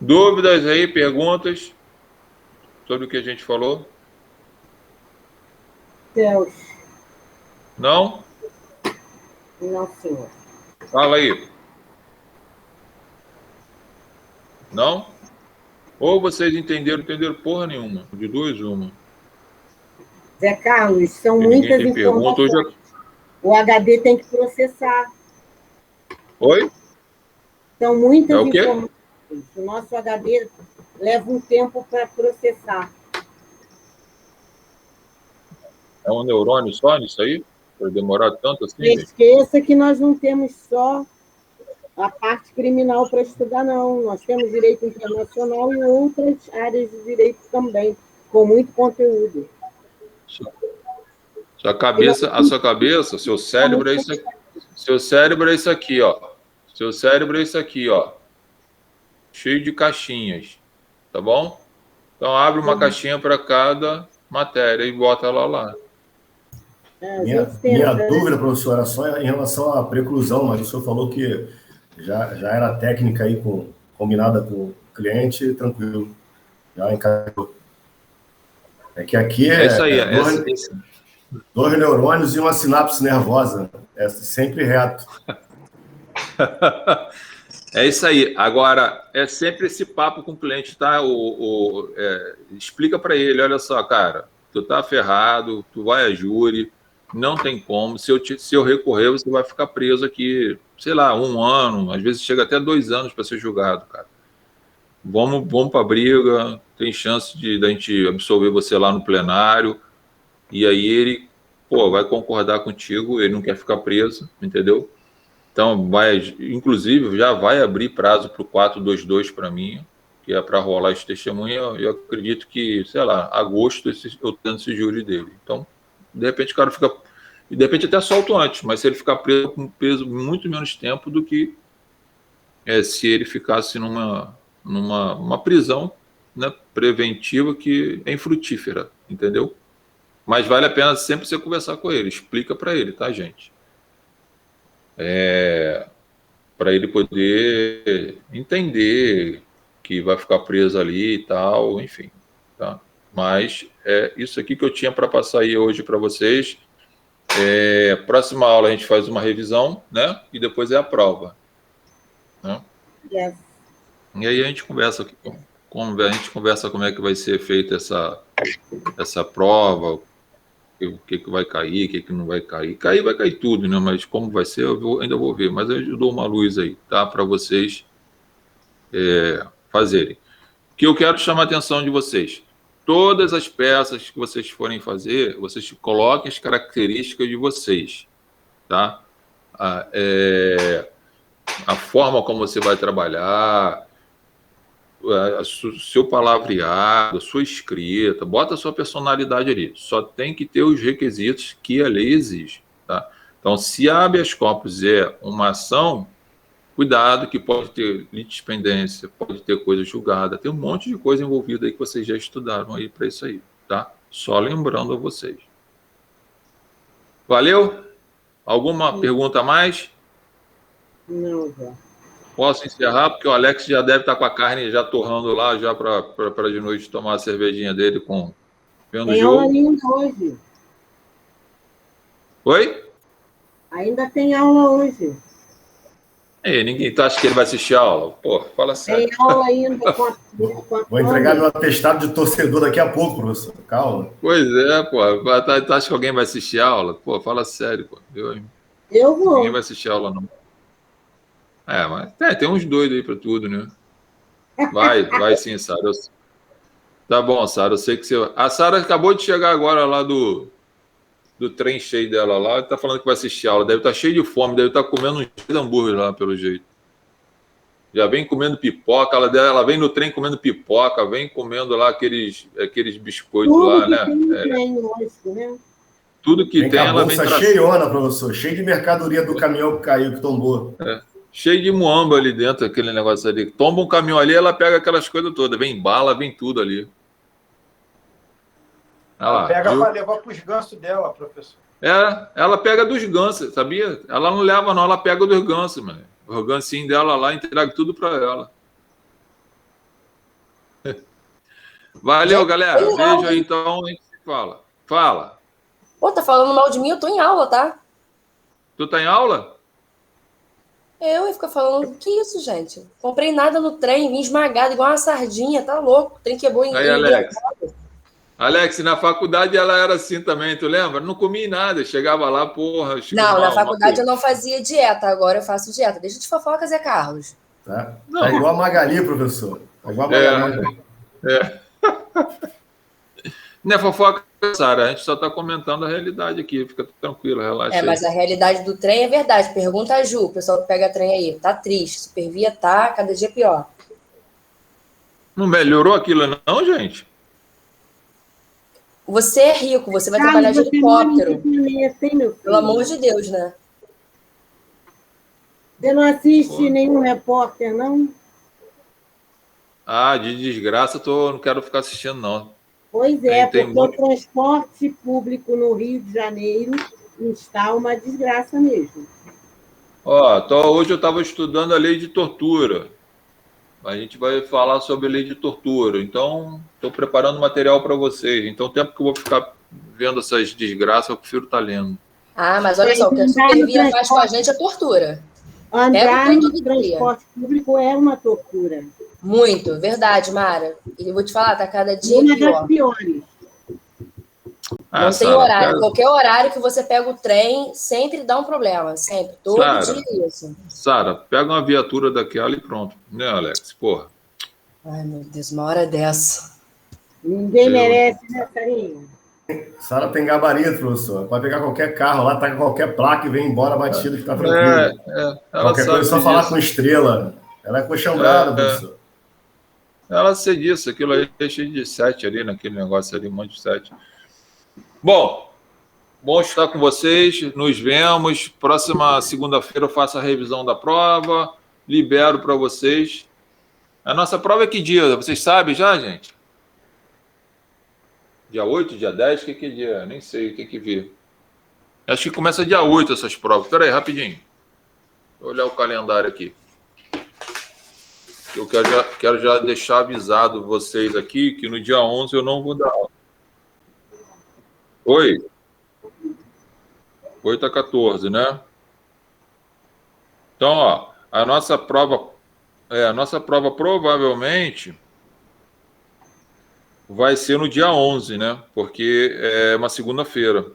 Dúvidas aí, perguntas sobre o que a gente falou? Deus. Não? Não, senhor. Fala aí. Não? Ou vocês entenderam porra nenhuma. De duas, uma. Zé Carlos, são Porque muitas ninguém tem pergunta. informações. O HD tem que processar. Oi? São muitas É o quê? informações. O nosso HD leva um tempo para processar. É um neurônio só nisso aí? Para demorar tanto assim? Gente? Esqueça que nós não temos só a parte criminal para estudar, não. Nós temos direito internacional e outras áreas de direito também, com muito conteúdo. A sua cabeça, seu cérebro é isso aqui. Seu cérebro é isso aqui, ó. Seu cérebro é isso aqui, ó. Cheio de caixinhas, tá bom? Então abre uma caixinha para cada matéria e bota ela lá. Minha dúvida, professor, era só em relação à preclusão, mas o senhor falou que já era técnica aí combinada com o cliente, tranquilo. Já encaixou. É que aqui é isso aí, dois neurônios e uma sinapse nervosa. É sempre reto. É isso aí. Agora, é sempre esse papo com o cliente, tá? Explica para ele, olha só, cara, tu tá ferrado, tu vai a júri, não tem como. Se eu recorrer, você vai ficar preso aqui, sei lá, 1 ano, às vezes chega até 2 anos para ser julgado, cara. Vamos para a briga, tem chance da gente absolver você lá no plenário, e aí ele, vai concordar contigo, ele não quer ficar preso, entendeu? Então, inclusive, já vai abrir prazo para o 422 para mim, que é para rolar esse testemunho. Eu acredito que, sei lá, agosto eu tendo esse júri dele. Então, de repente, o cara fica... E de repente até solto antes, mas se ele ficar preso com peso muito menos tempo do que se ele ficasse numa prisão, né, preventiva que é infrutífera, entendeu? Mas vale a pena sempre você conversar com ele, explica para ele, tá, gente? Para ele poder entender que vai ficar preso ali e tal, enfim, tá? Mas é isso aqui que eu tinha para passar aí hoje para vocês. Próxima aula a gente faz uma revisão, né? E depois é a prova, né? Yes. E aí a gente conversa como é que vai ser feita essa prova, o que vai cair, o que não vai cair. Cair vai cair tudo, né? Mas como vai ser, ainda vou ver. Mas eu dou uma luz aí, tá? Para vocês fazerem. O que eu quero chamar a atenção de vocês. Todas as peças que vocês forem fazer, vocês coloquem as características de vocês, tá? A forma como você vai trabalhar, seu palavreado, a sua escrita, bota a sua personalidade ali. Só tem que ter os requisitos que a lei exige, tá? Então, se a habeas corpus é uma ação, cuidado que pode ter litispendência, pode ter coisa julgada, tem um monte de coisa envolvida aí que vocês já estudaram aí para isso aí, tá? Só lembrando a vocês. Valeu? Alguma pergunta a mais? Não, já. Posso encerrar, porque o Alex já deve estar com a carne já torrando lá, já para de noite tomar a cervejinha dele vendo o Tem aula jogo. ainda hoje. Oi? Ainda tem aula hoje. Aí, ninguém acha que ele vai assistir a aula? Pô, fala sério. Tem aula ainda com a Vou entregar meu atestado de torcedor daqui a pouco, professor. Calma. Pois é, pô. Tu acha que alguém vai assistir a aula? Pô, fala sério, pô. Eu vou. Ninguém vai assistir a aula, não. Mas tem uns doidos aí pra tudo, né? Vai sim, Sara. Tá bom, Sara. Eu sei que você. A Sara acabou de chegar agora lá do trem cheio dela lá. Tá falando que vai assistir a aula. Deve estar cheio de fome, deve estar comendo uns hambúrguer lá, pelo jeito. Já vem comendo pipoca, ela vem no trem comendo pipoca, vem comendo lá aqueles biscoitos Tudo lá, que né? tem lógico, né? Tudo que Vem tem, com a ela vem bolsa cheiona, professor. Cheio de mercadoria do caminhão que caiu, que tombou. cheio de muamba ali dentro, aquele negócio ali. Tomba um caminhão ali, ela pega aquelas coisas todas. Vem bala, vem tudo ali. Ela pega para levar para os gansos dela, professor. Ela pega dos gansos, sabia? Ela não leva, não, ela pega dos gansos, mano. O gancinho dela lá entrega tudo para ela. Valeu, galera. Beijo aí, então, a gente se fala. Fala. Pô, tá falando mal de mim? Eu tô em aula, tá? Tu tá em aula? Eu ia ficar falando, que isso, gente? Comprei nada no trem, vim esmagado igual uma sardinha, tá louco? O trem quebrou em... Aí, Alex, na faculdade ela era assim também, tu lembra? Não comi nada, chegava lá, porra... Não, na faculdade eu não fazia dieta, agora eu faço dieta. Deixa de fofoca, Zé Carlos. Tá igual a Magali, professor. Tá igual a Magali. Não é fofoca, Sara, a gente só tá comentando a realidade aqui, fica tranquilo, relaxa. Mas a realidade do trem é verdade. Pergunta a Ju, o pessoal que pega trem aí. Tá triste, Supervia tá cada dia pior. Não melhorou aquilo não, gente? Você é rico, você vai trabalhar de helicóptero. Pelo amor de Deus, né? Você não assiste nenhum repórter, não? De desgraça, não quero ficar assistindo, não. Pois é, porque o transporte público no Rio de Janeiro está uma desgraça mesmo. Hoje eu estava estudando a lei de tortura. A gente vai falar sobre a lei de tortura. Então, estou preparando material para vocês. Então, o tempo que eu vou ficar vendo essas desgraças, eu prefiro estar lendo. Mas olha só, o que a Supervia faz com a gente é tortura. Andar no transporte público é uma tortura. Muito, verdade, Mara. E eu vou te falar, tá cada dia uma pior. Das piores. Não tem horário. Qualquer horário que você pega o trem, sempre dá um problema. Sempre. Todo dia é isso. Sara, pega uma viatura daquela e pronto. Né, Alex? Porra. Ai, meu Deus, uma hora dessa. Ninguém merece, né, Sarinha? Sara tem gabarito, professor. Pode pegar qualquer carro lá, tá com qualquer placa e vem embora batido que tá tranquilo. Qualquer coisa é só falar com estrela. Ela é coxambrada, professor. Ela sei disso, aquilo aí é cheio de 7 ali, naquele negócio ali, um monte de 7. Bom estar com vocês, nos vemos. Próxima segunda-feira eu faço a revisão da prova, libero para vocês. A nossa prova é que dia? Vocês sabem já, gente? Dia 8, dia 10? Que é dia? Nem sei, tem que ver. Acho que começa dia 8 essas provas. Espera aí, rapidinho. Vou olhar o calendário aqui. Eu quero já deixar avisado vocês aqui que no dia 11 eu não vou dar aula. Oi? 8 a 14, né? Então, a nossa prova provavelmente vai ser no dia 11, né? Porque é uma segunda-feira.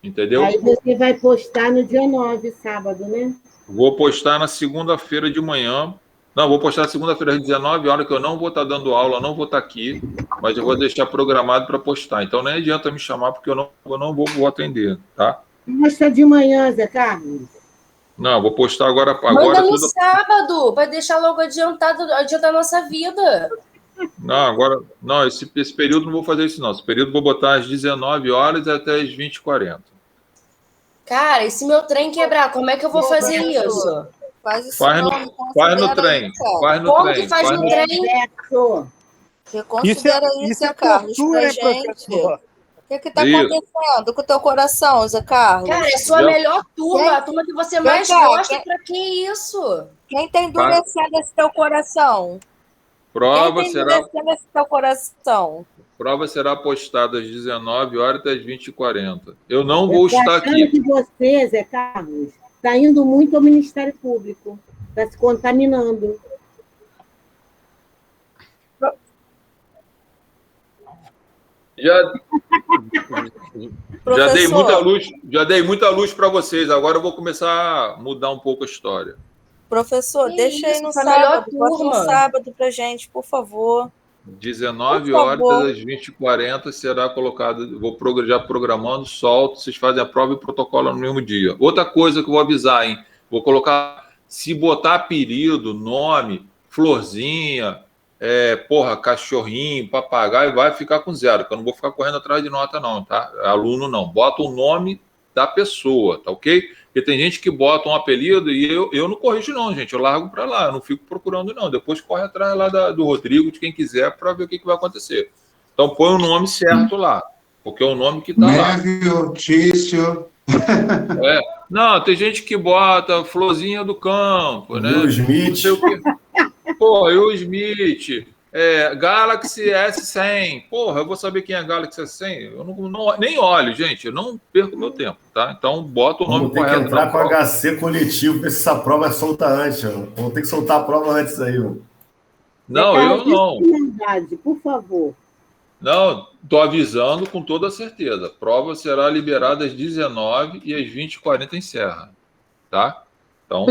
Entendeu? Aí você vai postar no dia 9, sábado, né? Vou postar na segunda-feira de manhã. Não, vou postar na segunda-feira às 19 horas, que eu não vou estar dando aula, não vou estar aqui, mas eu vou deixar programado para postar. Então, nem adianta me chamar, porque eu não vou atender, tá? Posta de manhã, Zé Carlos. Não, vou postar agora. Manda no sábado, para deixar logo adiantar a nossa vida. Não, esse período não vou fazer isso, não. Esse período vou botar às 19 horas até às 20h40. Cara, e se meu trem quebrar, como é que eu vou fazer isso? Faz no trem. Como que faz no trem? Reconsidera isso, Zé Carlos, pra gente. O que está acontecendo com o teu coração, Zé Carlos? Cara, é sua melhor turma, a turma que você mais gosta. Pra que isso? Quem está endurecendo esse teu coração? Prova será postada às 19 horas até às 20h40. Eu não vou estar aqui. Que você, Zé Carlos, está indo muito ao Ministério Público, está se contaminando. Já dei muita luz para vocês. Agora eu vou começar a mudar um pouco a história. Professor, deixa aí no sábado. Bota no sábado para gente, por favor. 19 horas às 20h40 será colocado. Vou já programando, solto. Vocês fazem a prova e protocolo no mesmo dia. Outra coisa que eu vou avisar, hein? Vou colocar, se botar apelido, nome, florzinha, cachorrinho, papagaio, vai ficar com 0, que eu não vou ficar correndo atrás de nota, não, tá? Aluno não. Bota o nome da pessoa, tá ok? Porque tem gente que bota um apelido e eu não corrijo, não, gente. Eu largo para lá, eu não fico procurando, não. Depois corre atrás lá do Rodrigo, de quem quiser, para ver o que vai acontecer. Então põe o nome certo lá, porque é o nome que está lá. Mévio, Tício. Não, tem gente que bota florzinha do campo, né? Will Smith. Não sei o quê. Pô, Will Smith, Galaxy S100. Porra, eu vou saber quem é Galaxy S100? Eu nem olho, gente. Eu não perco meu tempo, tá? Então, bota o nome correto. Vamos ter que entrar com HC coletivo, ver se essa prova é solta antes. Vamos ter que soltar a prova antes aí. Mano. Não, eu não. Verdade, por favor. Não, estou avisando com toda certeza. A prova será liberada às 19h e às 20h40 encerra, tá? Então...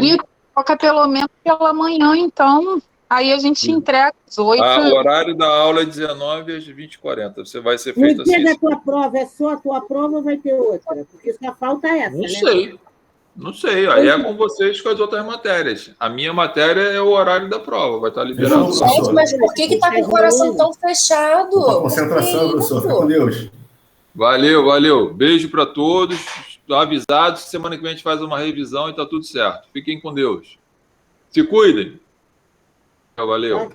Coloca pelo menos pela manhã, então... Aí a gente entrega às 8. O horário da aula é 19h às 20h40. Você vai ser feito assim. No dia da tua prova, é só a tua prova ou vai ter outra? Porque só falta essa, Não sei. Aí é com vocês com as outras matérias. A minha matéria é o horário da prova. Vai estar liberado. Gente, mas por que tá com o coração tão fechado? Concentração, professor. Fica com Deus. Valeu. Beijo para todos. Estou avisado. Semana que vem a gente faz uma revisão e tá tudo certo. Fiquem com Deus. Se cuidem. Valeu.